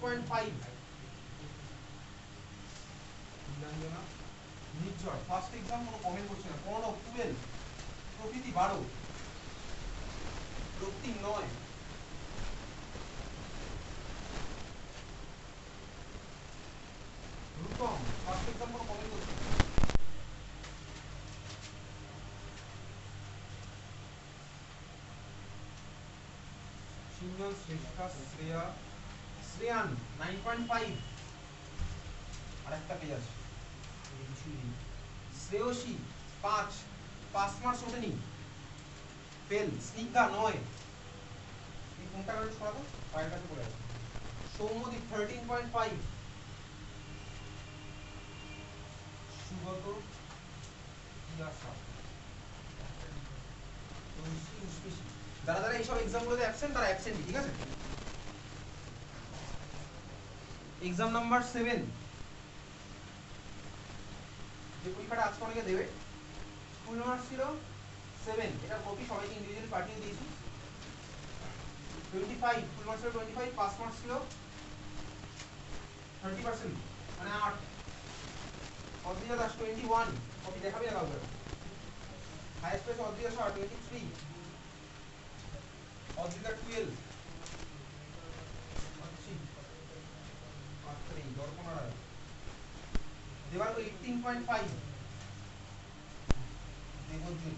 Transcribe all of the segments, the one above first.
6.5 নীলাঞ্জনা নির্ঝর first exam কোনো comment করছে না। প্রণব 12 প্রকৃতি 12 রক্তিম 9 রূপম ফার্স্ট এক্সাম কোনো কমেন্ট করছে না। সিঞ্জন শ্রেষ্ঠা শ্রেয়া শ্রেয়ান 9.5 আরেকটা পেজ আছে শ্রেয়সী 5 পাস মার্কস ওঠেনি ফেল। স্নিগ্ধা 9 এই কোনটা করে ছড়াবো পায়ের কাছে পড়ে আছে। সৌম্যদীপ 13.5 সুগত ইয়াসা তনুশ্রী উষ্মিশী যারা যারা এইসব এক্সামগুলোতে অ্যাবসেন্ট তারা অ্যাবসেন্টই, ঠিক আছে। এক্সাম নাম্বার 7 যে পরীক্ষাটা আজকে অনেকে দেবে ফুল মার্কস ছিল 7, এটার কপি সবাইকে ইন্ডিভিজুয়ালি পাঠিয়ে দিয়েছি। 25 ফুল মার্কস ছিল 25, পাস মার্কস ছিল 30% মানে 8। অদ্রিজা দাস 21 কপি দেখাবি না কাউকে। হাইয়েস্ট পেয়েছে অদ্রিজা শাহ 23, অদ্রিজা 12 দর্পণা রায় দেবাঙ্গ 18.5 দেবজ্যোতি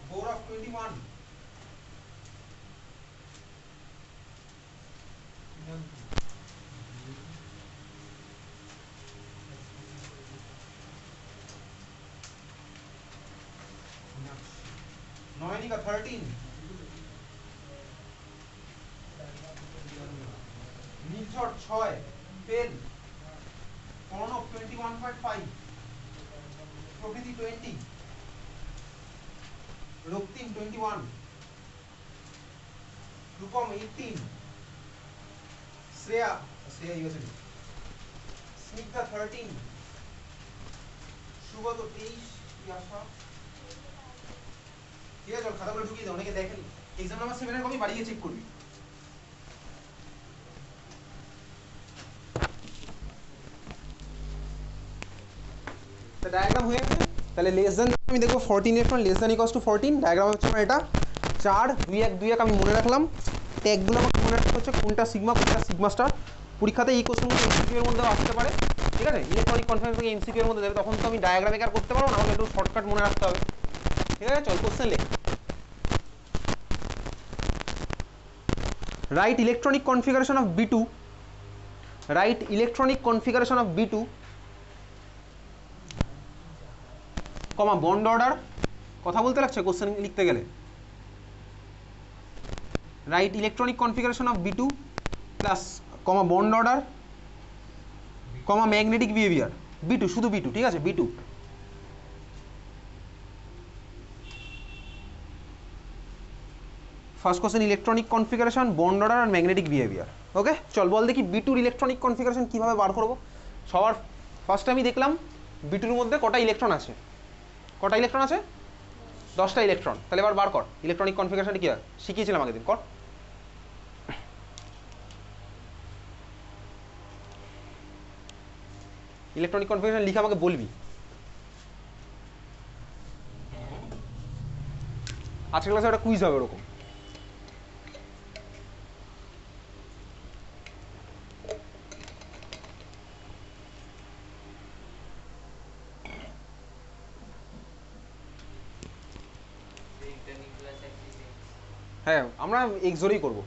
গৌরব 21 নয়নিকা 13 নির্ঝর 6 ফেল। প্রণব 21.5 প্রকৃতি 20 রক্তিম 21 রূপম 18 শ্রেয়া ইউএসএ স্নিগ্ধা 13 সুগত 23 ইয়াশা। ঠিক আছে চল খাতাগুলো ঢুকিয়ে দাও, অনেকে দেখেনি। এক্সাম নাম্বার 7 এর কপি বাড়ি গিয়ে চেক করবি। তো ডায়াগ্রাম হয়ে গেছে। তাহলে লেস দেন আমি দেখবো 14 electron less than equals to 14। Diagram হচ্ছে আমার এটা 4 2 1 2 1 আমি মনে রাখলাম। ট্যাগগুলো আমাকে মনে রাখতে হচ্ছে কোনটা সিগমা কোনটা সিগমা স্টার। পরীক্ষাতে এই কোশ্চেনগুলো এমসিকিউ এর মধ্যেও আসতে পারে, ঠিক আছে। ইলেকট্রনিক কনফারেন্স থেকে এমসিকিউ এর মধ্যে দেবে, তখন তো আমি ডায়াগ্রামে আর করতে পারবো না, আমাকে একটু শর্টকাট মনে রাখতে হবে, ঠিক আছে। চল কোশ্চেন লেখ। Write electronic configuration of B2, write electronic configuration of B2 comma bond order. কথা বলতে লাগছে কোশ্চেন লিখতে গেলে। Write electronic configuration of B2 plus comma bond order comma magnetic behaviour B2, শুধু B2, ঠিক আছে। B2 first question electronic configuration bond order আর magnetic behaviour. Okay চল বল দেখি B2 ইলেকট্রনিক কনফিগারেশন কীভাবে বার করবো। সবার ফার্স্টে আমি দেখলাম B2 এর মধ্যে কটা ইলেকট্রন আছে, কটা ইলেকট্রন আছে 10টা ইলেকট্রন। তাহলে এবার বার কর ইলেকট্রনিক কনফিগারেশনটা কী হয়, শিখিয়েছিলাম আগের দিন, কর। ইলেকট্রনিক কনফিগারেশন লিখে আমাকে বলবি। আজকের ক্লাসে একটা কুইজ হবে ওরকম। হ্যাঁ আমরা এক্সোরেই করবো।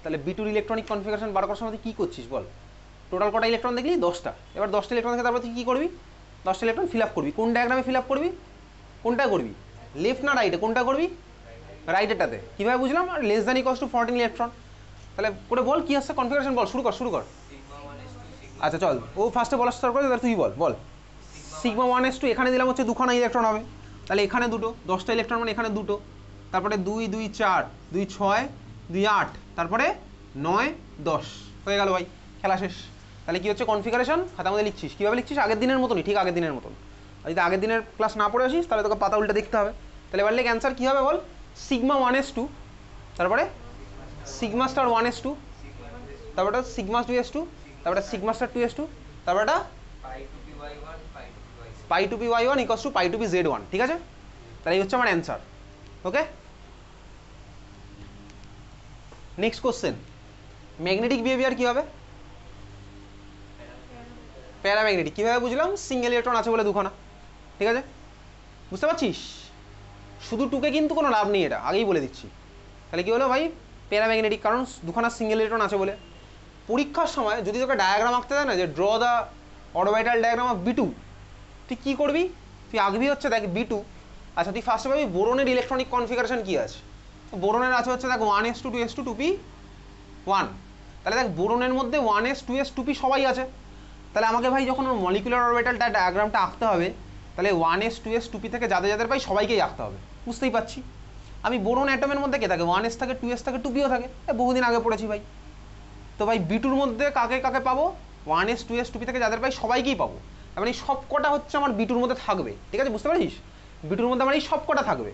তাহলে B2 ইলেকট্রনিক কনফিগারেশন বার করার সময় তুই কী করছিস বল। টোটাল কটা ইলেকট্রন দেখলি 10টা। এবার 10টা ইলেকট্রন থেকে তারপর তুই কী করবি, 10টা ইলেকট্রন ফিল আপ করবি। কোন ডায়াগ্রামে ফিল আপ করবি, কোনটা করবি, লেফট না রাইটে, কোনটা করবি, রাইটেরটাতে। কীভাবে বুঝলাম, আর less than equals to 14 electron. তাহলে করে বল কী আসছে কনফিগারেশন, বল শুরু কর শুরু কর। আচ্ছা চল ও ফার্স্টে বলার স্টার্ট করে, তুই বল বল। সিগমা 1s2 এখানে দিলাম হচ্ছে দুখানা ইলেকট্রন হবে, তাহলে এখানে দুটো, 10টা ইলেকট্রন মানে এখানে দুটো। তারপরে 2 2 4 2 6 2 8 তারপরে 9 10 হয়ে গেল ভাই, খেলা শেষ। তাহলে কী হচ্ছে কনফিগারেশন, খাতার মধ্যে লিখছিস। কীভাবে লিখছিস, আগের দিনের মতনই, ঠিক আগের দিনের মতন। আর যদি আগের দিনের ক্লাস না পড়ে আসিস তাহলে তোকে পাতা উল্টে দেখতে হবে। তাহলে এবার লেখ অ্যান্সার কী হবে বল, সিগমা 1s2 তারপরে সিগমা স্টার 1s2, তারপরে সিগমা 2s2, তারপরে সিগমা স্টার 2s2, তারপরে pi two p y one equals to pi two p z one. ঠিক আছে, তাহলে এই হচ্ছে আমার answer. Okay, next question, magnetic behaviour কি হবে? প্যারাম্যাগনেটিক। কীভাবে বুঝলাম? সিঙ্গেল ইলেকট্রন আছে বলে দুখানা। ঠিক আছে, বুঝতে পারছিস? শুধু টুকে কিন্তু কোনো লাভ নেই, এটা আগেই বলে দিচ্ছি। তাহলে কী হলো ভাই? প্যারাম্যাগনেটিক, কারণ দুখানা সিঙ্গেল ইলেকট্রন আছে বলে। পরীক্ষার সময় যদি তোকে ডায়াগ্রাম আঁকতে দেয় না, যে draw the orbital diagram of B2, তুই কী করবি? তুই আঁকবি হচ্ছে দেখ B2। আচ্ছা, তুই ফার্স্টে ভাবি বোরনের ইলেকট্রনিক কনফিগারেশন কী আছে। বোরনের আছে হচ্ছে দেখ 1s2 2s2 2p1। তাহলে দেখ বোরনের মধ্যে 1s 2s 2p সবাই আছে। তাহলে আমাকে ভাই যখন মলিকুলার অরবিটালটা ডায়াগ্রামটা আঁকতে হবে, তাহলে 1s 2s 2p থেকে যাদের যাদের পাই সবাইকেই আঁকতে হবে। বুঝতেই পারছি। আমি বোরন অ্যাটমের মধ্যে কে থাকে? 1s থাকে, 2s থাকে, 2pও থাকে। বহুদিন আগে পড়েছি ভাই। তো ভাই B2-র মধ্যে কাকে কাকে পাবো? 1s 2s 2p থেকে যাদের পাই সবাইকেই পাবো। মানে সব কটা হচ্ছে আমার B2-র মধ্যে থাকবে। ঠিক আছে, বুঝতে পারিস? B2-র মধ্যে আমার এই সব কটা থাকবে,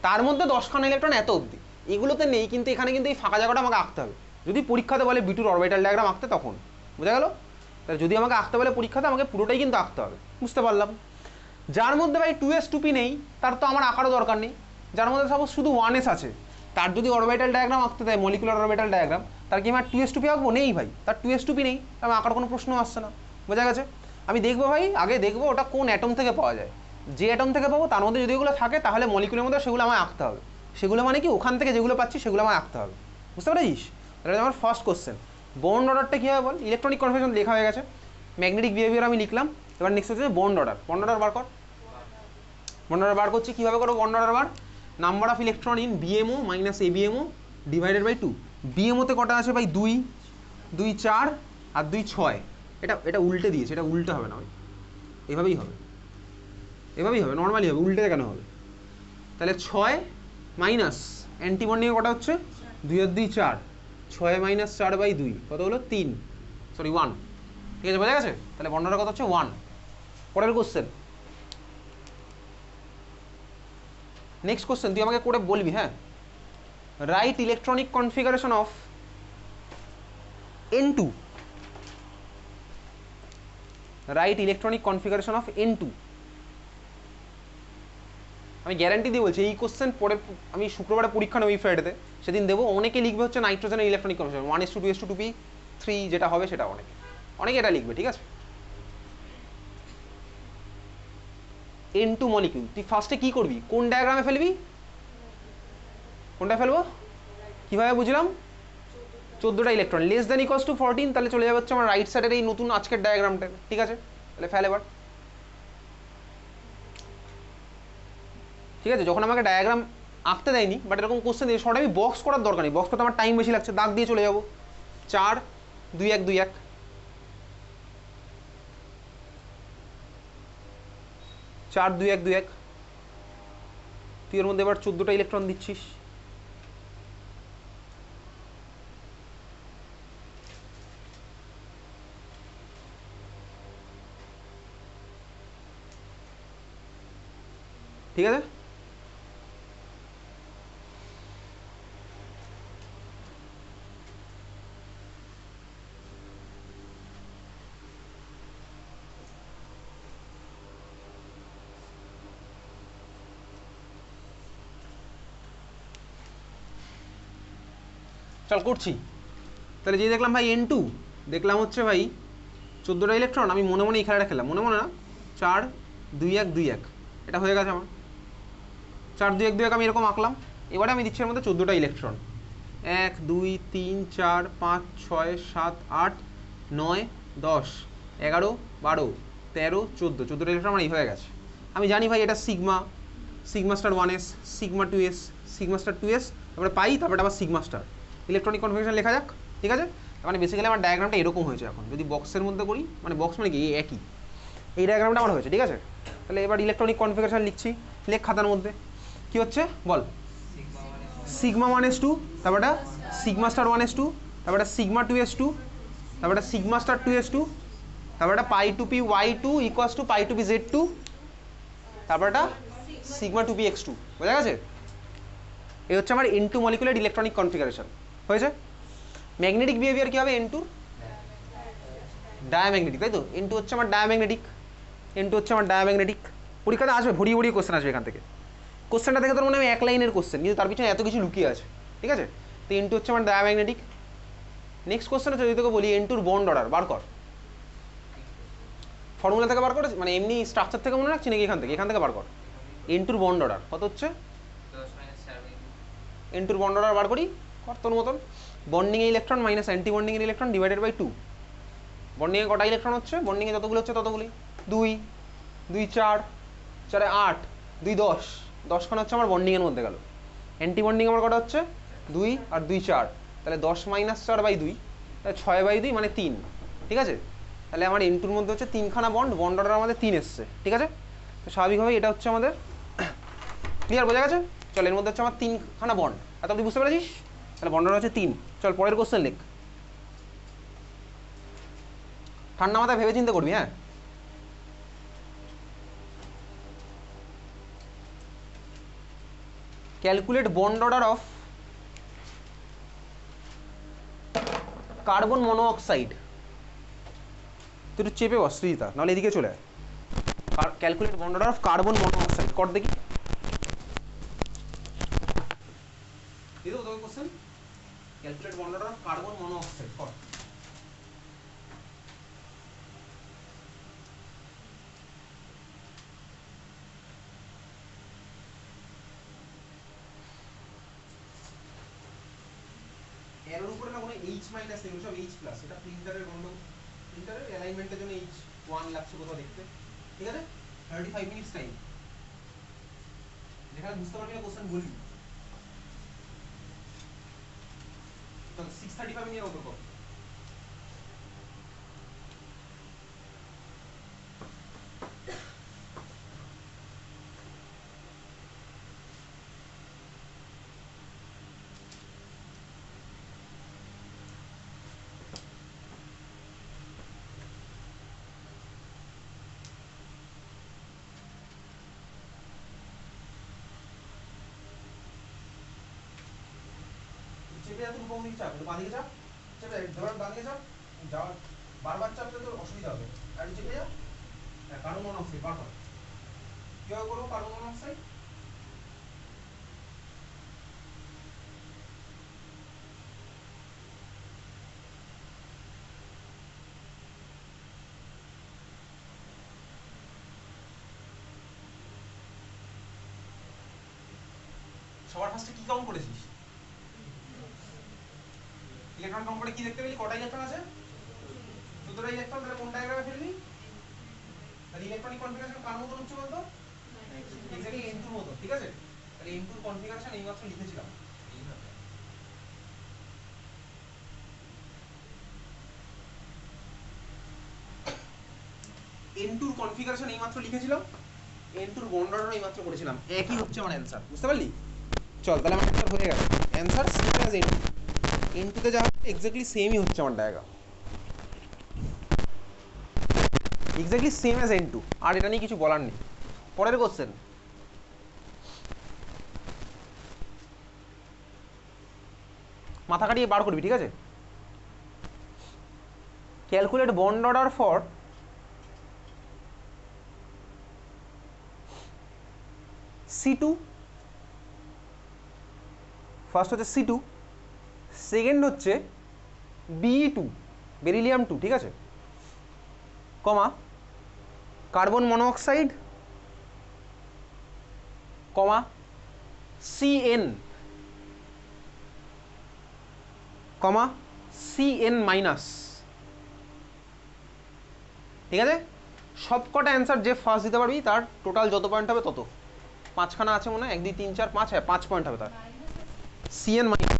তার মধ্যে 10খানা ইলেকট্রন এত অবধি। এগুলোতে নেই, কিন্তু এখানে কিন্তু এই ফাঁকা জায়গাটা আমাকে আঁকতে হবে। যদি পরীক্ষাতে বলে B2-র অরবিটাল ডায়াগ্রাম আঁকতে, তখন বোঝা গেল? তাহলে যদি আমাকে আঁকতে বলে পরীক্ষাতে, আমাকে পুরোটাই কিন্তু আঁকতে হবে। বুঝতে পারলাম? যার মধ্যে ভাই 2s 2p নেই, তার তো আমার আঁকারও দরকার নেই। যার মধ্যে সাপোজ শুধু 1s আছে, তার যদি অরবিটাল ডায়াগ্রাম আঁকতে দেয়, মলিকুলার অরবিটাল ডায়াগ্রাম, তার কি আমার 2s 2p আঁকবো? নেই ভাই, তার 2s 2p নেই, আমি আঁকার কোনো প্রশ্ন আসছে না। বোঝা গেছে? আমি দেখবো ভাই, আগে দেখবো ওটা কোন অ্যাটম থেকে পাওয়া যায়। যে অ্যাটম থেকে পাবো তার মধ্যে যদি ওগুলো থাকে, তাহলে মলিকুলের মধ্যে সেগুলো আমায় আঁকতে হবে। সেগুলো মানে কি, ওখান থেকে যেগুলো পাচ্ছি সেগুলো আমায় আঁকতে হবে। বুঝতে পারিস? তাহলে আমার ফার্স্ট কোশ্চেন, বন্ড অর্ডারটা কী হবে বল? ইলেকট্রনিক কনফিগারেশন লেখা হয়ে গেছে, ম্যাগনেটিক বিহেভিয়ার আমি লিখলাম। এবার নেক্সট হচ্ছে বন্ড অর্ডার। বন্ড অর্ডার বার কর। বন্ড অর্ডার বার করছি, কীভাবে করবো বন্ড অর্ডার বার? Number of electron in BMO minus ABMO divided by 2। BMO-তে কটা আছে ভাই? 2, 2 4 আর 2 6। এটা উল্টে দিয়েছে, এটা উল্টে হবে না ভাই, এভাবেই হবে, এভাবেই হবে, নর্মালি হবে, উল্টে কেন হবে? তাহলে 6 মাইনাস অ্যান্টিবন্ড নিয়ে কটা হচ্ছে? 2 আর 2 4, 6 মাইনাস 4 বাই 2 কত হলো? 3, সরি 1। ঠিক আছে, বোঝা গেছে? তাহলে বন্ড অর্ডার কত হচ্ছে? 1। পরের কোশ্চেন, নেক্সট কোশ্চেন তুই আমাকে করে বলবি। হ্যাঁ, right electronic configuration of N2। Right electronic configuration of N2। আমি গ্যারান্টি দিয়ে বলছি, এই কোশ্চেন পরে আমি শুক্রবারে পরীক্ষা নেব, এই ফ্রাইডেতে, সেদিন দেবো। অনেকে লিখবে হচ্ছে নাইট্রোজেনের electronic configuration 1s 2 2s 2 2p3, যেটা হবে সেটা অনেকে এটা লিখবে। ঠিক আছে, N2 মলিকিউল তুই ফার্স্টে কি করবি? কোন ডায়াগ্রামে ফেলবি? কোনটা ফেলবো? কিভাবে বুঝলাম? 14টা electron less than equals to 14, তাহলে চলে যাবে হচ্ছে আমার রাইট সাইডের এই নতুন আজকের ডায়াগ্রামটা। ঠিক আছে, তাহলে ফেল এবার। ঠিক আছে, যখন আমাকে ডায়াগ্রাম আঁকতে দেয়নি, বাট এরকম কোশ্চেন দিয়ে শর্ট, আমি বক্স করার দরকার নেই। বক্স করতে আমার টাইম বেশি লাগছে, দাগ দিয়ে চলে যাবো। 4 2 1 2 1, 4 2 1 2 1। তুই এর মধ্যে এবার 14টা ইলেকট্রন দিচ্ছিস। ঠিক আছে, চল করছি। তাহলে যে দেখলাম ভাই N2, দেখলাম হচ্ছে ভাই 14টা ইলেকট্রন। আমি মনে মনে এই খেলাটা খেলাম, মনে মনে না, 4 2 1 2 1, এটা হয়ে গেছে আমার। 4 2 1 2 1 আমি এরকম আঁকলাম। এবারে আমি দিচ্ছি এর মধ্যে 14টা ইলেকট্রন, 1 2 3 4 5 6 7 8 9 10 11 12 13 14, 14টা ইলেকট্রন আমার এই হয়ে গেছে। আমি জানি ভাই এটা sigma, sigma star 1s, sigma 2s, sigma star 2s, তারপরে পাই, তারপরে আবার সিগমা স্টার। ইলেকট্রনিক কনফিগারেশন লেখা যাক। ঠিক আছে, মানে বেসিক্যালি আমার ডায়াগ্রামটা এরকম হয়েছে। এখন যদি বক্সের মধ্যে করি, মানে বক্স মানে কি, একই এই ডায়াগ্রামটা আমার হয়েছে। ঠিক আছে, তাহলে এবার ইলেকট্রনিক কনফিগারেশন লিখছি। লেখ খাতার মধ্যে। কি হচ্ছে বল? সিগমা 1s 2, তারপরে সিগমা স্টার 1s 2, তারপরে সিগমা 2s 2, তারপরে সিগমা স্টার 2s 2, তারপরে pi two p y 2 equals to pi two p Z2, তারপরটা সিগমা 2p x2। বোঝা গেছে? এই হচ্ছে আমার N2 মলিকুলার ইলেকট্রনিক কনফিগারেশন হয়েছে। ম্যাগনেটিক বিহেভিয়ার কি হবে N2 ডায়াম্যাগনেটিক, তাই তো? N2 হচ্ছে আমার ডায়াম্যাগনেটিক, N2 হচ্ছে আমার ডায়াম্যাগনেটিক। পরীক্ষাতে আসবে, ভরিয়ে ভরিয়ে কোশ্চেন আসবে এখান থেকে। কোশ্চেনটা দেখে তোর মনে হয় এক লাইনের কোশ্চেন, কিন্তু তার পিছনে এত কিছু লুকিয়ে আছে, ঠিক আছে? তো N2 হচ্ছে আমার ডায়াম্যাগনেটিক। নেক্সট কোশ্চেন হচ্ছে, যদি তোকে বলি N2 বন্ড অর্ডার বার কর, ফর্মুলা থেকে বার করে, মানে এমনি স্ট্রাকচার থেকে মনে রাখছি নাকি এখান থেকে বার কর। N2 বন্ড অর্ডার কত হচ্ছে? N2 বন্ড অর্ডার বার করি, কর তোর মতন। বন্ডিং এ ইলেকট্রন মাইনাস অ্যান্টি বন্ডিং এর ইলেকট্রন ডিভাইডেড বাই 2। বন্ডিং এ কটা ইলেকট্রন হচ্ছে? বন্ডিং এ যতগুলো হচ্ছে ততগুলি, 2 2 4 4 8 2 10, 10খানা হচ্ছে আমার বন্ডিং এর মধ্যে গেল। অ্যান্টি বন্ডিং আমার কটা হচ্ছে? 2 আর 2 4, তাহলে 10 মাইনাস 4 বাই 2, তাহলে 6 বাই 2 মানে 3, ঠিক আছে? তাহলে আমার N2 মধ্যে হচ্ছে 3খানা বন্ড, বন্ড অর্ডার আমাদের 3 এসছে, ঠিক আছে? তো স্বাভাবিকভাবেই এটা হচ্ছে আমাদের ক্লিয়ার, বোঝা গেছে? চল, এর মধ্যে হচ্ছে আমার 3খানা বন্ড, এত তুই বুঝতে পেরেছিস? তাহলে বন্ড অর্ডার হচ্ছে 3। চল পরের কোশ্চেন লিখ, ঠান্ডা মাথায় ভেবে চিন্তা করবি, হ্যাঁ? Calculate bond order of carbon monoxide. তুই একটু চেপে বস সৃজিতা, নাহলে এদিকে চলে আয়। Calculate bond order of carbon monoxide কর দেখি। দিয়ে দেবো তোকে question, calculate bond order of carbon monoxide কর। এর উপরে না কোনো H মাইনাস নেই, সব H প্লাস। এটা প্রিন্টারের গন্ডগোল, প্রিন্টারের অ্যালাইনমেন্টের জন্য H1 লাগছে কোথাও দেখতে, ঠিক আছে? 35 মিনিটস টাইম, যেখানে বুঝতে পারবি না কোশ্চেন বলবি। তো 6:35 মিনিট মতো কর। চেপে যা, তুমি কোন দিকে চাপ? বাঁ দিকে চাপ, চেপে ধর বাঁ দিকে চাপ, যাওয়ার বারবার চাপলে তোর অসুবিধা হবে। আর চেপে যা, কার্বন মনোঅক্সাইড বার কর। কিভাবে করবো কার্বন মনোঅক্সাইড? সবার ফার্স্টে কি কাউন্ট করেছিস? ইলেকট্রন কাউন্ট করে কি দেখতে পেলি? কটা ইলেকট্রন আছে? 14টা ইলেকট্রন। তাহলে কোন ডায়াগ্রামে ফেলবি? তাহলে ইলেকট্রনিক কনফিগারেশন কার মতন হচ্ছে বলতো? এক্স্যাক্টলি N2 এর মতো, ঠিক আছে? তাহলে N2 এর কনফিগারেশন এইমাত্র লিখেছিলাম। N2 এর কনফিগারেশন এইমাত্র লিখেছিলাম, N2 এর বন্ড অর্ডার এইমাত্র করেছিলাম, একই হচ্ছে আমার অ্যানসার, বুঝতে পারলি? চল তাহলে আমার অ্যানসার হয়ে গেল, answer same as N2। N2 তে যা হচ্ছে এক্স্যাক্টলি সেমই হচ্ছে আমার diagram, exactly same as N2, আর এটা নিয়ে কিছু বলার নেই। পরের কোশ্চেন, মাথা কাটিয়ে বার করবি, ঠিক আছে? Calculate bond order for C2, first হচ্ছে C2, সেকেন্ড হচ্ছে Be2 বেরিলিয়াম 2, ঠিক আছে? কমা কার্বন মনোঅক্সাইড কমা CN কমা CN মাইনাস, ঠিক আছে? সব কটা অ্যান্সার যে ফার্স্ট দিতে পারবি তার টোটাল যত পয়েন্ট হবে তত, 5খানা আছে মনে হয়, 1 2 3 4 5, হ্যাঁ 5 পয়েন্ট হবে তার। CN মাইনাস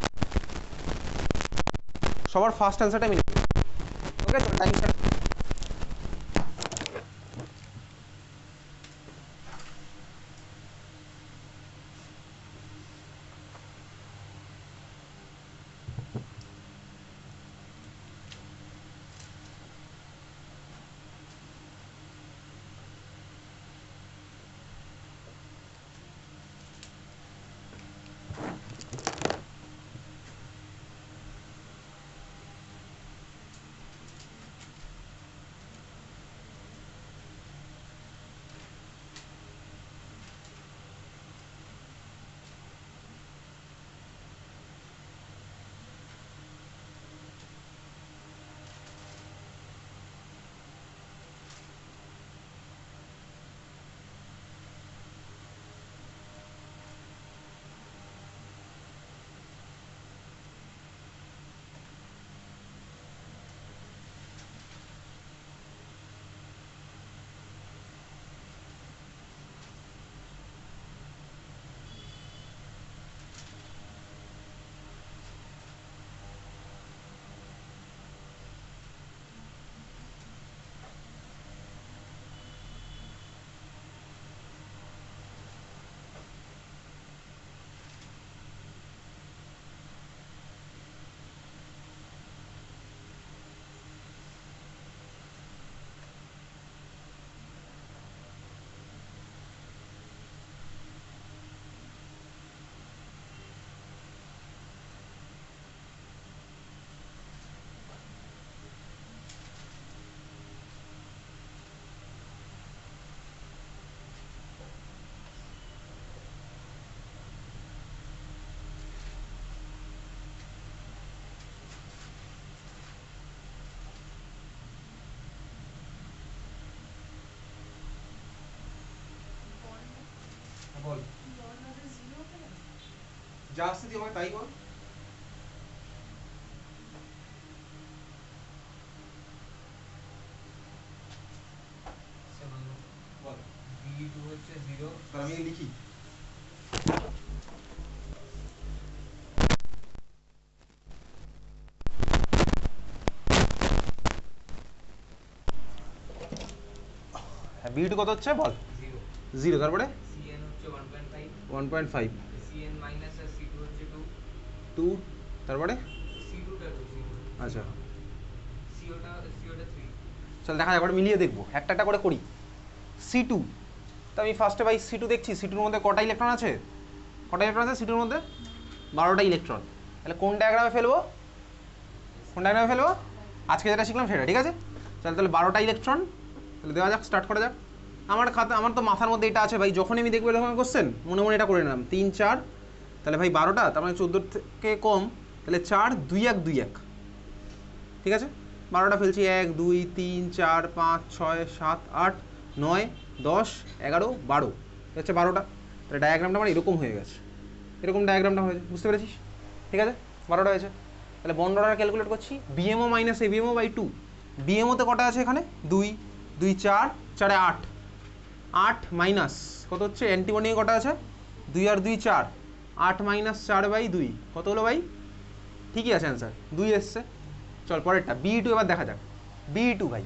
সবার ফার্স্ট অ্যান্সারটা মিলে, ওকে? তো টাইম স্টার্ট। যা আসছে তুই আমাকে তাই কর। বল B2 হচ্ছে 0, তাহলে আমি লিখি হ্যাঁ B2 কত হচ্ছে বল 0, 0 তারপরে Cn হচ্ছে 1.5, 1.5 Cn মাইনাস আর C2 হচ্ছে 2, 2 তারপরে C2 টা 2, C2, আচ্ছা CO টা 3, চল দেখা যাক একবার মিলিয়ে দেখবো একটা একটা করে করি C2 তো আমি ফার্স্টে ভাই C2 দেখছি C2 এর মধ্যে কটা ইলেকট্রন আছে C2 এর মধ্যে 12টা ইলেকট্রন তাহলে কোন ডায়াগ্রামে ফেলবো আজকে যেটা শিখলাম সেটা ঠিক আছে চল তাহলে 12টা ইলেকট্রন তাহলে দেওয়া যাক স্টার্ট করা যাক আমার তো মাথার মধ্যে এটা আছে ভাই যখনই আমি দেখবো এরকম কোশ্চেন মনে মনে এটা করে নিলাম 3 4 তাহলে ভাই 12টা তার মানে 14 থেকে কম তাহলে 4 2 1 2 1 ঠিক আছে 12টা ফেলছি 1 2 3 4 5 6 7 8 9 10 11 12 হচ্ছে 12টা তাহলে ডায়াগ্রামটা আমার এরকম হয়ে গেছে এরকম ডায়াগ্রামটা হয়েছে বুঝতে পেরেছিস ঠিক আছে 12টা হয়েছে তাহলে বন্ড অর্ডার ক্যালকুলেট করছি বিএমও মাইনাস এবিএমও বাই 2 বিএমওতে কটা আছে এখানে 2 2 4 4 8 8 মাইনাস কত হচ্ছে অ্যান্টিবন্ডিংয়ে কটা আছে 2 আর 2 4 8 মাইনাস 4 বাই 2 কত হলো ভাই ঠিকই আছে অ্যান্সার 2 এসছে চল পরেরটা B2 এবার দেখা যাক B2 ভাই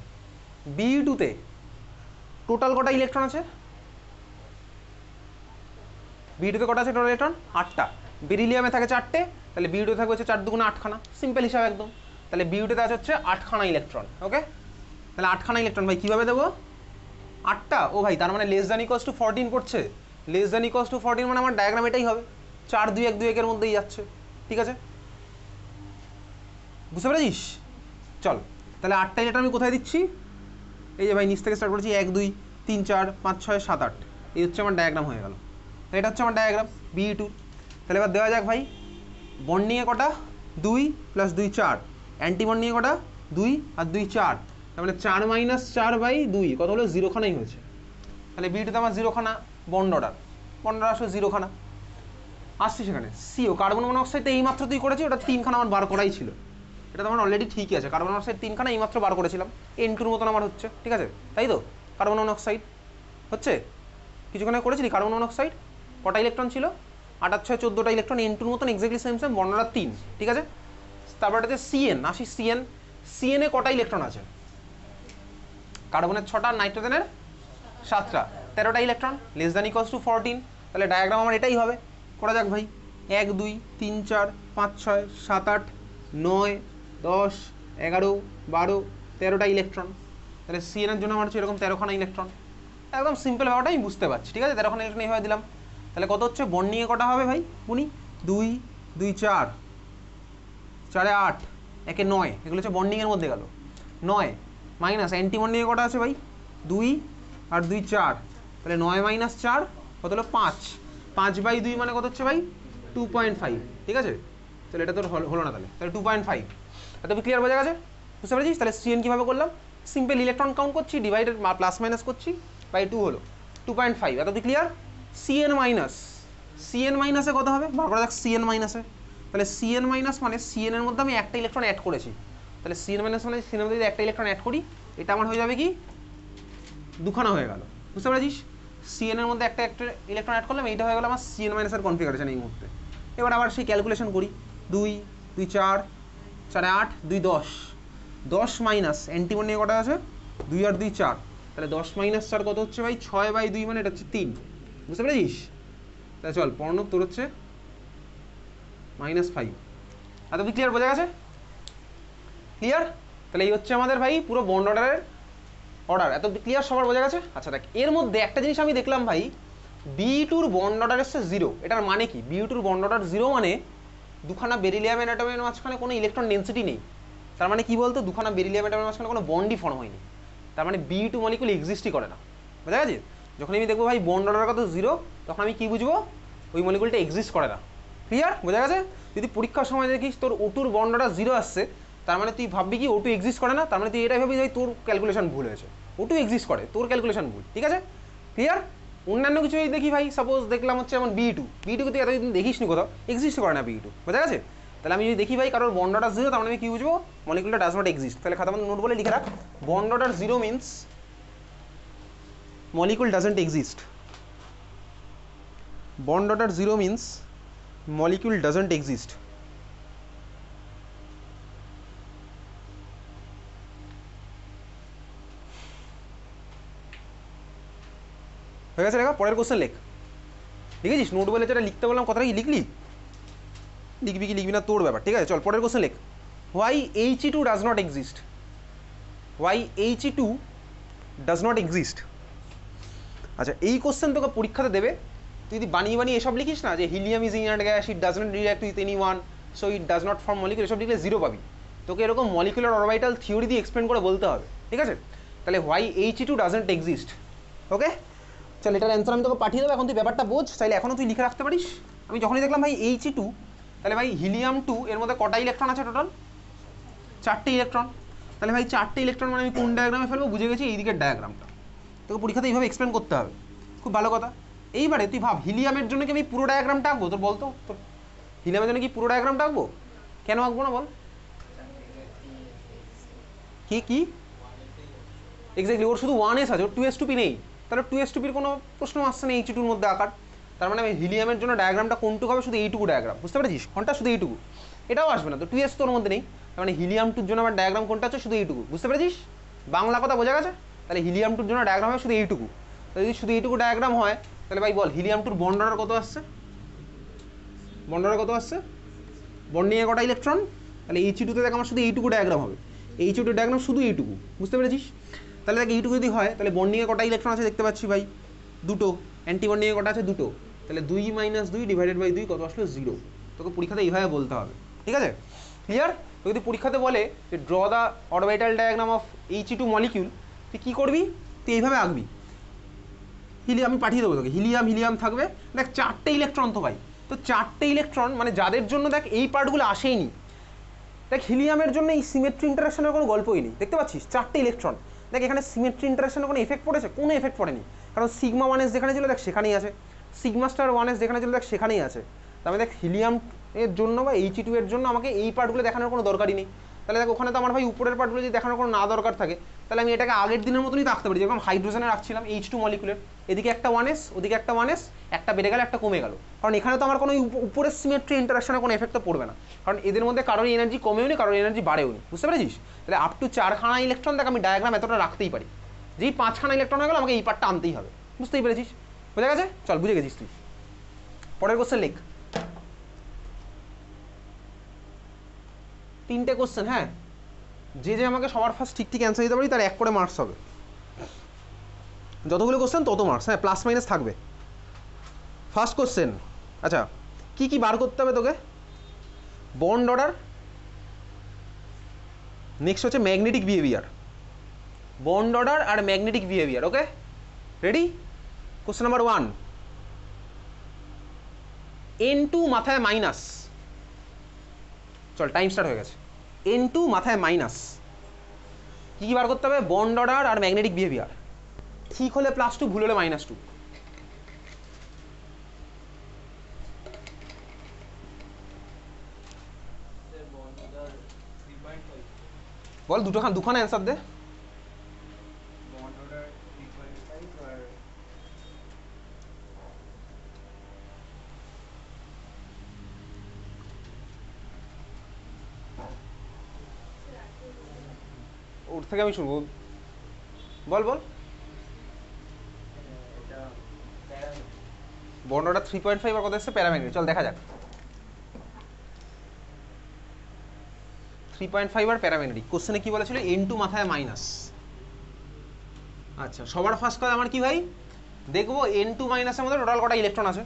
B2তে টোটাল কটা ইলেকট্রন আছে B2তে কটা আছে টোটাল ইলেকট্রন 8টা বেরিলিয়ামে থাকে 4টে তাহলে B2 থাকবে হচ্ছে 4 দুগুণে 8 খানা সিম্পল হিসাব একদম তাহলে B2তে আছে হচ্ছে 8 খানা ইলেকট্রন ওকে তাহলে 8 খানা ইলেকট্রন ভাই কীভাবে দেবো 8টা ও ভাই তার মানে লেস দ্যান ইকুয়ালস টু 14 পড়ছে লেস দ্যান ইকুয়ালস টু 14 মানে আমার ডায়াগ্রাম এটাই হবে 4 2 1 2 1 এর মধ্যেই যাচ্ছে ঠিক আছে বুঝতে পেরেছিস চল তাহলে 8টা ইলেকট্রন আমি কোথায় দিচ্ছি এই যে ভাই নিচ থেকে স্টার্ট করেছি 1 2 3 4 5 6 7 8 এই হচ্ছে আমার ডায়াগ্রাম হয়ে গেল তো এটা হচ্ছে আমার ডায়াগ্রাম B2 তাহলে এবার দেওয়া যাক ভাই বন্ডিংয়ে কটা 2 প্লাস 2 4 অ্যান্টি বন্ডিংয়ে কটা 2 আর 2 4 তার মানে 4 মাইনাস 4 বাই 2 কত হলো 0 খানাই হয়েছে তাহলে B2তে আমার 0 খানা বন্ড অর্ডার আসলে 0 খানা আসছি সেখানে সিও কার্বন মনোক্সাইড এইমাত্র তুই করেছি ওটা 3 খানা আমার বার করাই ছিল এটা তো আমার অলরেডি ঠিকই আছে কার্বন মনোক্সাইড 3 খানা এইমাত্র বার করেছিলাম N2 মতন আমার হচ্ছে ঠিক আছে তাই তো কার্বন মনোক্সাইড হচ্ছে কিছুক্ষণ আগে করেছিলি কার্বন মনোক্সাইড কটা ইলেকট্রন ছিল 8 আর 6 14টা ইলেকট্রন N2 মতন এক্স্যাক্টলি সেম বন্ড অর্ডার 3 ঠিক আছে তারপর এটা CN আসি CN এ কটা ইলেকট্রন আছে কার্বনের 6টা নাইট্রোজেনের 7টা 13টা electron less than equals to 14 তাহলে ডায়াগ্রাম আমার এটাই হবে করা যাক ভাই 1 2 3 4 5 6 7 8 9 10 11 12 13টা ইলেকট্রন তাহলে CN এর জন্য আমার হচ্ছে এরকম 13 খানা ইলেকট্রন একদম সিম্পল ব্যাপারটা আমি বুঝতে পারছি ঠিক আছে 13 খানা ইলেকট্রন এইভাবে দিলাম তাহলে কত হচ্ছে বন্ডিংয়ে কটা হবে ভাই গুনি 2 2 4 4 8 একে 9 এগুলো হচ্ছে বন্ডিংয়ের মধ্যে গেল 9 মাইনাস অ্যান্টি বন্ডিংয়ে কটা আছে ভাই 2 আর 2 4 তাহলে 9 মাইনাস 4 কত হলো 5 5 বাই 2 মানে কত হচ্ছে ভাই 2.5 ঠিক আছে তাহলে এটা তোর হলো না তাহলে 2.5 এত ক্লিয়ার বোঝা গেছে বুঝতে পেরেছিস তাহলে CN কীভাবে করলাম সিম্পল ইলেকট্রন কাউন্ট করছি ডিভাইডেড প্লাস মাইনাস করছি বাই 2 হলো 2.5 এত ক্লিয়ার CN মাইনাসে কত হবে বার করা যাক CN মাইনাসে তাহলে CN মাইনাস মানে CN এর মধ্যে আমি একটা ইলেকট্রন অ্যাড করেছি তাহলে CN মাইনাস মানে CN এর মধ্যে যদি একটা ইলেকট্রন অ্যাড করি এটা আমার হয়ে যাবে কি দুখানা হয়ে গেল বুঝতে পেরেছিস CN এর মধ্যে একটা ইলেকট্রন অ্যাড করলাম এইটা হয়ে গেল আমার CN মাইনাসের কনফিগারেশন এই মুহূর্তে এবার আবার সেই ক্যালকুলেশন করি 2 2 4 4 8 2 10 10 মাইনাস অ্যান্টিবন্ডিংয়ে কটা আছে 2 আর 2 4 তাহলে 10 মাইনাস 4 কত হচ্ছে ভাই 6 বাই 2 মানে এটা হচ্ছে 3 বুঝতে পেরেছিস তাহলে চল পর্ণব তোর হচ্ছে -5 এত ক্লিয়ার বোঝা গেছে ক্লিয়ার তাহলে এই হচ্ছে আমাদের ভাই পুরো বন্ড অর্ডার এত ক্লিয়ার সবার বোঝা গেছে আচ্ছা দেখ এর মধ্যে একটা জিনিস আমি দেখলাম ভাই B2 বন্ড অর্ডার এসছে 0 এটার মানে কি B2 বন্ড অর্ডার 0 মানে দুখানা বেরিলিয়াম অ্যাটমের মাঝখানে কোনো ইলেকট্রন ডেন্সিটি নেই তার মানে কি বলতো দুখানা বেরিলিয়াম অ্যাটমের মাঝখানে কোনো বন্ডই ফর্ম হয়নি তার মানে B2 মলিকুল এক্সিস্টই করে না বোঝা গেছে যখন আমি দেখবো ভাই বন্ড অর্ডার কত 0 তখন আমি কি বুঝবো ওই মলিকুলটা এক্সিস্ট করে না ক্লিয়ার বোঝা গেছে যদি পরীক্ষার সময় দেখিস তোর O2 বন্ড অর্ডার 0 আসছে তার মানে তুই ভাববি কি O2 এক্সিস্ট করে না তার মানে তুই এটাই ভাববি যে তোর ক্যালকুলেশন ভুল হয়েছে O2 এক্সিস্ট করে তোর ক্যালকুলেশন ভুল ঠিক আছে ক্লিয়ার অন্যান্য কিছু যদি দেখি ভাই, সাপোজ দেখলাম হচ্ছে যেমন বি টু তুই এতদিন দেখিস নি কোথাও, এক্সিস্ট করে না বি টু, বোঝা গেছে? তাহলে আমি যদি দেখি ভাই কারোর বন্ড অর্ডার জিরো, তার মানে আমি কি বুঝবো, মলিকুলটা ডাজ নট এক্সিস্ট। তাহলে খাতা নোট বলে লিখে রাখ, bond order zero means molecule doesn't exist. Bond order 0 means molecule doesn't exist. হয়ে গেছে লেখা? পরের কোশ্চেন লেখ। লিখেছিস? নোট বলে যেটা লিখতে বললাম কথাটা কি লিখলি? লিখবি কি লিখবি না তোর ব্যাপার, ঠিক আছে? চল পরের কোশ্চেন লেখ। Why He2 does not exist? Why He2 does not exist? আচ্ছা, এই কোশ্চেন তোকে পরীক্ষাতে দেবে, তুই যদি বানিয়ে বানিয়ে এসব লিখিস না যে helium is inert gas, it does not react with any one, so it does not form molecule, এসব লিখলে জিরো পাবি। তোকে এরকম মলিকুলার অরবিটাল থিওরি দিয়ে এক্সপ্লেন করে বলতে হবে, ঠিক আছে? তাহলে হোয়াই He2 ডাজন্ট এক্সিস্ট। ওকে, চল এটার অ্যান্সার আমি তোকে পাঠিয়ে দেবো, এখন তুই ব্যাপারটা বোঝ, চাইলে এখনও তুই লিখে রাখতে পারিস। আমি যখনই দেখলাম ভাই He2, তাহলে ভাই হিলিয়াম 2 এর মধ্যে কটা ইলেকট্রন আছে টোটাল? 4টে ইলেকট্রন। তাহলে ভাই 4টে ইলেকট্রন মানে আমি কোন ডায়াগ্রামে ফেলবো? বুঝে গেছি, এই দিকের ডায়াগ্রামটা। তোকে পরীক্ষাতে এইভাবে এক্সপ্লেন করতে হবে, খুব ভালো কথা। এইবারে তুই ভাব, হিলিয়ামের জন্য কি আমি পুরো ডায়াগ্রামটা আঁকবো? তোর বলতো, তোর হিলিয়ামের জন্য কি পুরো ডায়াগ্রামটা আঁকবো? কেন আঁকবো না বল? কি কি এক্স্যাক্টলি, ওর শুধু 1s আছে, ওর 2s2p নেই। তাহলে 2s2pর কোনো প্রশ্ন আসছে না He2 মধ্যে আঁকার। তার মানে আমি হিলিয়ামের জন্য ডায়াগ্রামটা কোনটুকু হবে? শুধু এইটুকু ডায়াগ্রাম, বুঝতে পেরেছিস? কোনটা? শুধু এইটুকু, এটাও আসবে না তো, 2s তোর মধ্যে নেই। তার মানে হিলিয়াম 2 জন্য আমার ডায়াগ্রাম কোনটা আছে? শুধু এইটুকু, বুঝতে পেরেছিস? বাংলা কথা বোঝা গেছে? তাহলে হিলিয়াম 2 জন্য ডায়াগ্রাম হবে শুধু এইটুকু। তাহলে যদি শুধু এইটুকু ডায়াগ্রাম হয়, তাহলে ভাই বল হিলিয়াম 2 বন্ড অর্ডার কত আসছে? বন্ড অর্ডার কত আসছে? বন্ডিংয়ে কটা ইলেকট্রন? তাহলে He2 তে দেখ আমার শুধু এইটুকু ডায়াগ্রাম হবে, He2 ডায়াগ্রাম শুধু এইটুকু, বুঝতে পেরেছিস? তাহলে দেখ এইটুকু যদি হয়, তাহলে বন্ডিংয়ে কটা ইলেকট্রন আছে দেখতে পাচ্ছি ভাই? দুটো। অ্যান্টি বন্ডিংয়ে কটা আছে? দুটো। তাহলে 2 - 2 ডিভাইডেড বাই 2 কত আসলো? 0। তোকে পরীক্ষাতে এইভাবে বলতে হবে, ঠিক আছে? ক্লিয়ার? তো যদি পরীক্ষাতে বলে যে draw the orbital diagram of He2 molecule, তুই কী করবি? তুই এইভাবে আঁকবি। হিলিয়াম আমি পাঠিয়ে দেবো তোকে, হিলিয়াম থাকবে, দেখ 4টে ইলেকট্রন তো ভাই, তো 4টে ইলেকট্রন মানে যাদের জন্য দেখ এই পার্টগুলো আসেইনি। দেখ হিলিয়ামের জন্য এই সিমেট্রি ইন্টারাকশনের কোনো গল্পই নেই, দেখতে পাচ্ছিস 4টে ইলেকট্রন। দেখ এখানে সিমেট্রি ইন্টারাকশনের কোনো এফেক্ট পড়েছে? কোনো এফেক্ট পড়েনি, কারণ সিগমা 1s যেখানে ছিল দেখ সেখানেই আছে, সিগমা স্টার 1s যেখানে ছিল দেখ সেখানেই আছে। তাহলে দেখ হিলিয়াম এর জন্য বা He2 এর জন্য আমাকে এই পার্টগুলো দেখানোর কোনো দরকারই নেই। তাহলে দেখ ওখানে তো আমার ভাই উপরের পার্টগুলো যদি দেখানোর কোনো না দরকার থাকে, তাহলে আমি এটাকে আগের দিনের মতনই রাখতে পারি, যেরকম হাইড্রোজেনে রাখছিলাম H2 মলিকুলের, এদিকে একটা 1s, ওদিকে একটা 1s, একটা বেড়ে গেল একটা কমে গেল, কারণ এখানে তো আমার কোনো উপরের সিমেট্রি ইন্টারাকশনের কোনো এফেক্ট তো পড়বে না, কারণ এদের মধ্যে কারোর এনার্জি কমেও নি, কারোর এনার্জি বাড়েও নি, বুঝতে পেরেছিস? তাহলে আপ টু 4খানা ইলেকট্রন দেখ আমি ডায়াগ্রাম এতটা রাখতেই পারি, যেই 5খানা ইলেকট্রন হয়ে গেল আমাকে এই পার্টটা আনতেই হবে, বুঝতেই পেরেছিস? বোঝা গেছে? চল বুঝে গেছিস তুই। পরের কোশ্চেন লেখ। 3টে কোশ্চেন, হ্যাঁ, যে আমাকে সবার ফার্স্ট ঠিক ঠিক অ্যান্সার দিতে পারি তার 1 করে মার্কস হবে। যতগুলো কোশ্চেন তত মার্কস, হ্যাঁ, প্লাস মাইনাস থাকবে। ফার্স্ট কোশ্চেন, আচ্ছা কি কি বার করতে হবে তোকে? বন্ড অর্ডার, নেক্সট হচ্ছে ম্যাগনেটিক বিহেভিয়ার, বন্ড অর্ডার আর ম্যাগনেটিক বিহেভিয়ার। ওকে, রেডি? কোশ্চেন নাম্বার 1, N2 মাথায় মাইনাস, চল টাইম স্টার্ট হয়ে গেছে। N2 মাথায় মাইনাস, কী কী বার করতে হবে? বন্ড অর্ডার আর ম্যাগনেটিক বিহেভিয়ার। ঠিক হলে +2, ভুল হলে -2। বল দুখানা অ্যান্সার দে। ওর থেকে আমি শুনবো, বল বল। বন্ড অর্ডার 3.5 আর কত এসছে? প্যারাম্যাগনেটিক। চল দেখা যাক। 3.5 আর প্যারাম্যাগনেটিক। কোশ্চেনে কি বলেছিল? N2 মাথায় মাইনাস। আচ্ছা, সবার ফার্স্ট কথা আমার কি ভাই দেখবো N2 মাইনাসের মধ্যে টোটাল কটা ইলেকট্রন আছে?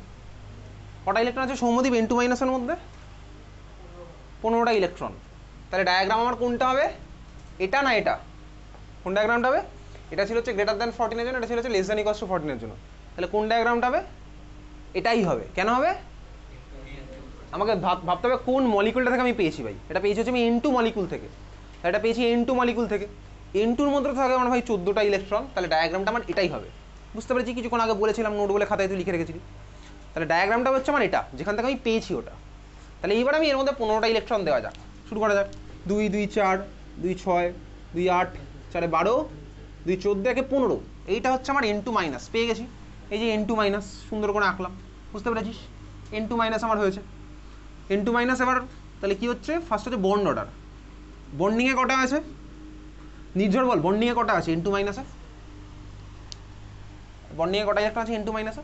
কটা ইলেকট্রন আছে সৌম্যদীপ N2 মাইনাসের মধ্যে? 15টা ইলেকট্রন। তাহলে ডায়াগ্রাম আমার কোনটা হবে? এটা না এটা? কোন ডায়াগ্রামটা হবে? এটা ছিল হচ্ছে গ্রেটার দ্যান 14 এর জন্য, এটা ছিল হচ্ছে লেস দ্যান ইকুয়ালস টু 14 এর জন্য। তাহলে কোন ডায়াগ্রামটা হবে? এটাই হবে। কেন হবে? আমাকে ভাবতে হবে কোন মলিকুলটা থেকে আমি পেয়েছি ভাই। এটা পেয়েছি হচ্ছে আমি N2 মলিকুল থেকে, এটা পেয়েছি N2 মলিকুল থেকে। N2 এর মধ্যে থাকে আমার ভাই 14টা ইলেকট্রন, তাহলে ডায়াগ্রামটা আমার এটাই হবে, বুঝতে পেরেছি, কিছুক্ষণ আগে বলেছিলাম, নোট বলে খাতায় তুই লিখে রেখেছিলি। তাহলে ডায়াগ্রামটা হচ্ছে আমার এটা, যেখান থেকে আমি পেয়েছি ওটা। তাহলে এইবার আমি এর মধ্যে 15টা ইলেকট্রন দেওয়া যাক, শুরু করা যাক। 2 2 4 2 6 2 8 4 12 2 14 একে 15, এইটা হচ্ছে আমার N2 মাইনাস, পেয়ে গেছি। এই যে N2 মাইনাস সুন্দর করে আঁকলাম, বুঝতে পেরেছিস? N2 মাইনাস আমার হয়েছে। N2 মাইনাস এবার তাহলে কি হচ্ছে, ফার্স্ট হচ্ছে বন্ড অর্ডার। বন্ডিংয়ে কটা আছে নির্ঝর বল, বন্ডিংয়ে কটা আছে N2 মাইনাসে? বন্ডিংয়ে কটা ইলেকট্রন আছে N2 মাইনাসে?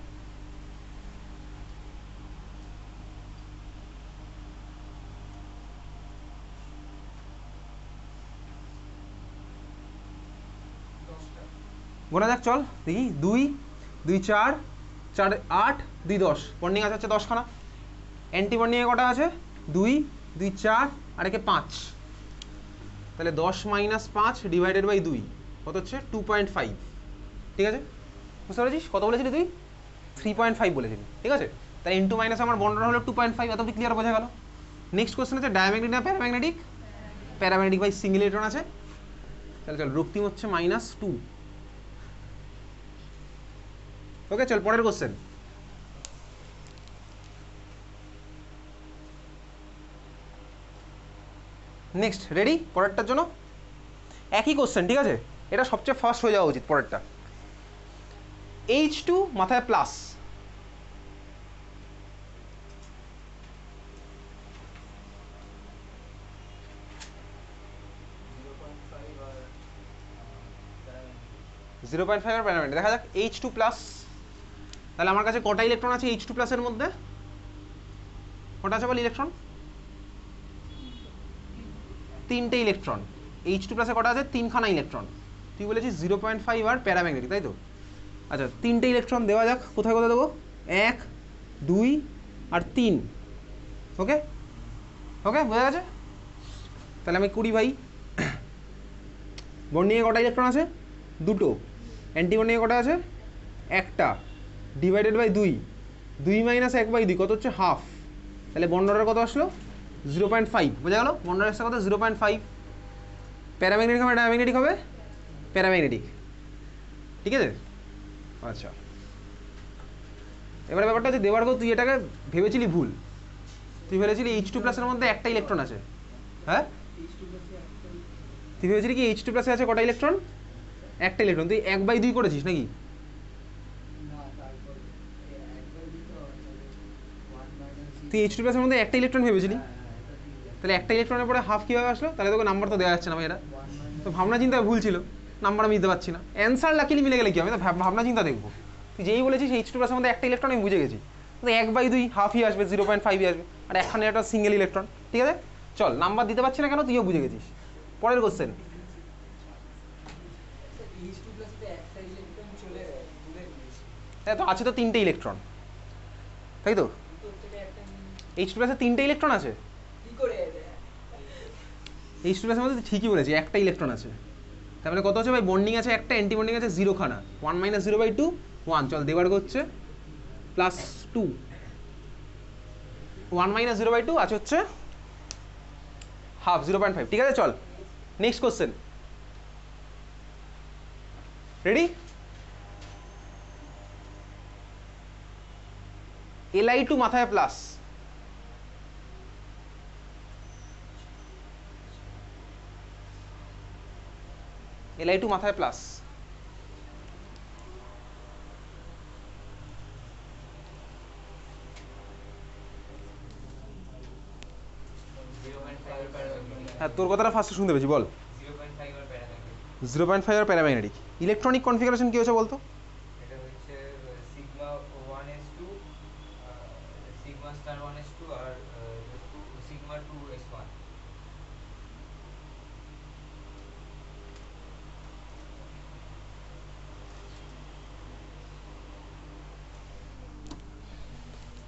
গোনা যাক, চল দেখি। 2 2 4 4 8 2 10, বন্ডিং আছে হচ্ছে 10খানা। অ্যান্টি বন্ডিংয়ে কটা আছে? 2 2 4 আর একে 5, তাহলে 10 মাইনাস 5 ডিভাইডেড বাই 2 কত হচ্ছে 2.5। ঠিক আছে, বুঝতে পেরেছিস? কত বলেছিলি তুই? 3.5 বলেছিলি, ঠিক আছে। তাহলে N2 মাইনাস আমার বন্ডটা হলো 2.5, এত অব্দি ক্লিয়ার বোঝা গেল। নেক্সট কোশ্চেন হচ্ছে ডায়াম্যাগনেটিক না প্যারাম্যাগনেটিক? প্যারাম্যাগনেটিক বাই সিঙ্গেল ইলেকট্রন আছে। তাহলে চল, রক্তিম হচ্ছে -2। ওকে, চল পরের কোশ্চেন। নেক্সট, রেডি পরেরটার জন্য? একই কোশ্চেন, ঠিক আছে, এটা সবচেয়ে ফার্স্ট হয়ে যাওয়া উচিত পরেরটা। H2 মাথায় প্লাস, জিরো পয়েন্ট ফাইভ আর প্যারামেন্ট। দেখা যাক H2 প্লাস, তাহলে আমার কাছে কটা ইলেকট্রন আছে H2 প্লাসের মধ্যে? কটা আছে বল ইলেকট্রন? 3টে ইলেকট্রন। H2 প্লাসে কটা আছে? 3খানা ইলেকট্রন। তুই বলেছিস 0.5 আর প্যারাম্যাগনেটিক, তাই তো? আচ্ছা, 3টে ইলেকট্রন দেওয়া যাক। কোথায় কোথায় দেবো? 1 2 আর 3। ওকে ওকে, বোঝা গেছে? তাহলে আমি করি ভাই। বন্ডিংয়ে কটা ইলেকট্রন আছে? 2টো। অ্যান্টি বন্ডিংয়ে কটা আছে? 1টা, ডিভাইডেড বাই 2। 2 মাইনাস 1/2 কত হচ্ছে? হাফ। তাহলে বন্ড অর্ডার কত আসলো? 0.5। বোঝা গেল? বন্ড অর্ডার কত? 0.5। প্যারাম্যাগনেটিক হবে ডায়াম্যাগনেটিক হবে? প্যারাম্যাগনেটিক, ঠিক আছে। আচ্ছা, এবারে ব্যাপারটা হচ্ছে দেওয়ার গো, তুই এটাকে ভেবেছিলি ভুল। তুই ভেবেছিলি H2 প্লাসের মধ্যে একটা ইলেকট্রন আছে। হ্যাঁ, তুই ভেবেছিলি কি H2 প্লাসে আছে কটা ইলেকট্রন? একটা ইলেকট্রন। তুই 1/2 করেছিস নাকি? তুই H2 প্লাসের মধ্যে একটা ইলেকট্রন ভেবেছিলি, তাহলে একটা ইলেকট্রনের পরে হাফ কীভাবে আসলো? তাহলে তোকে নাম্বার তো দেওয়া যাচ্ছে না ভাই, এটা তো ভাবনা চিন্তায় ভুল ছিল, নাম্বার আমি দিতে পারছি না। অ্যান্সার লাকিলি মিলে গেলে কি, আমি তো ভাবনা চিন্তা দেখবো। তুই যেই বলেছিস H2 প্লাসের মধ্যে একটা ইলেকট্রন, আমি বুঝে গেছি। তো 1/2 হাফই আসবে, 0.5ই আসবে, আর একখানে একটা সিঙ্গেল ইলেকট্রন। ঠিক আছে, চল, নাম্বার দিতে পারছি না কেন, তুইও বুঝে গেছিস। পরের কোশ্চেন। হ্যাঁ, তো আছে তো 3টে ইলেকট্রন, তাই তো? H2 প্লাসে 3টে ইলেকট্রন আছে। H2 প্লাসের মধ্যে ঠিকই বলেছি, একটা ইলেকট্রন আছে। তার মানে কত আছে ভাই? বন্ডিং আছে একটা, অ্যান্টি বন্ডিং আছে 0খানা। 1 - 0/2 1। চল, দেবার হচ্ছে +2। 1 - 0/2 আছে হচ্ছে হাফ, 0.5। ঠিক আছে, চল নেক্সট কোশ্চেন। রেডি? Li2 মাথায় প্লাস, Li2 মাথায় প্লাস। হ্যাঁ, তোর কথাটা ফার্স্টে শুনতে পেয়েছি, বল। 0.5 আর প্যারাম্যাগনেটিক। ইলেকট্রনিক কনফিগারেশন কি হচ্ছে বলতো? এটা হচ্ছে sigma 1s2, sigma star 1s2 আর সিগমা 2s1।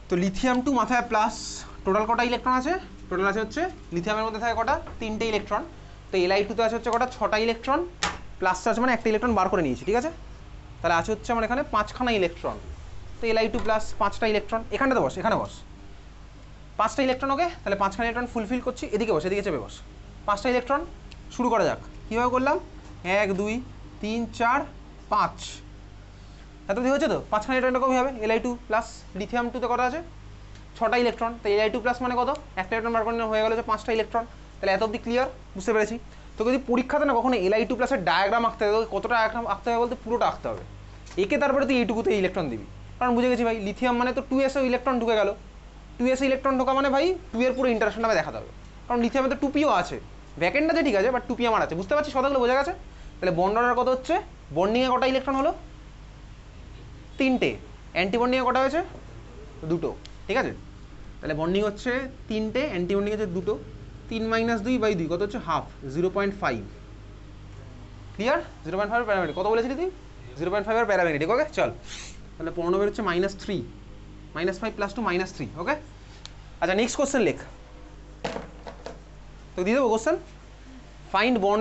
তো লিথিয়াম 2 মাথায় প্লাস। টোটাল কটা ইলেকট্রন আছে? টোটাল আছে হচ্ছে লিথিয়ামের মধ্যে থাকে কটা? 3টে ইলেকট্রন। তো Li2 তে আছে হচ্ছে কটা? 6টা ইলেকট্রন। প্লাস চার্জ মানে একটা ইলেকট্রন বার করে নিয়েছি, ঠিক আছে। তাহলে আছে হচ্ছে আমার এখানে 5খানা ইলেকট্রন। তো Li2 প্লাস 5টা ইলেকট্রন। এখানটাতে বস, এখানে বস। 5টা ইলেকট্রন, ওকে। তাহলে 5খানা ইলেকট্রন ফুলফিল করছি। এদিকে বস, এদিকে চেপে বস। 5টা ইলেকট্রন, শুরু করা যাক। কীভাবে করলাম? 1 2 3 4 5। এত দিয়ে হচ্ছে তো 5খানা ইলেকট্রন এরকমই হবে Li2 প্লাস লিথিয়াম 2 তে কত আছে 6টা ইলেকট্রন, তো Li2 প্লাস মানে কত একটা ইলেকট্রন বার করে হয়ে গেল যে 5টা ইলেকট্রন। তাহলে এত অবধি ক্লিয়ার, বুঝতে পেরেছি। তো যদি পরীক্ষাতে না কখনো Li2 প্লাসের ডায়াগ্রাম আঁকতে হবে, কতটা ডায়াগ্রাম আঁকতে হবে বলতে পুরোটা আঁকতে হবে, একে তারপরে তুই এইটুকুতে ইলেকট্রন দিবি। কারণ বুঝে গেছি ভাই লিথিয়াম মানে তো 2s ইলেকট্রন ঢুকে গেল, 2s ইলেকট্রন ঢোকা মানে ভাই 2 এর পুরো ইন্টারাকশনটা আমাকে দেখাতে হবে। কারণ লিথিয়ামে তো 2pও আছে, ভ্যাকেন্ট আছে ঠিক আছে, বাট 2p আমার আছে, বুঝতে পারছিস কথাগুলো বোঝা গেছে। তাহলে বন্ড অর্ডার কত হচ্ছে, বন্ডিংয়ে কটা ইলেকট্রন হলো 3টে, অ্যান্টি বন্ডিংয়ে কটা হয়েছে 2টো, ঠিক আছে। তাহলে বন্ডিং হচ্ছে 3টে, অ্যান্টি বন্ডিং হচ্ছে 2টো, 3 - 2/2 কত হচ্ছে হাফ, 0.5। ক্লিয়ার, 0.5 এর প্যারামেট্রিক কত বলেছিলি তুই, 0.5 এর প্যারামেট্রিক, ওকে চল। তাহলে 15 বের হচ্ছে -3, -5 + 2 -3, ওকে। আচ্ছা নেক্সট কোশ্চেন লেখ, তো দিয়ে দেবো কোশ্চেন, ফাইন্ড বন্ড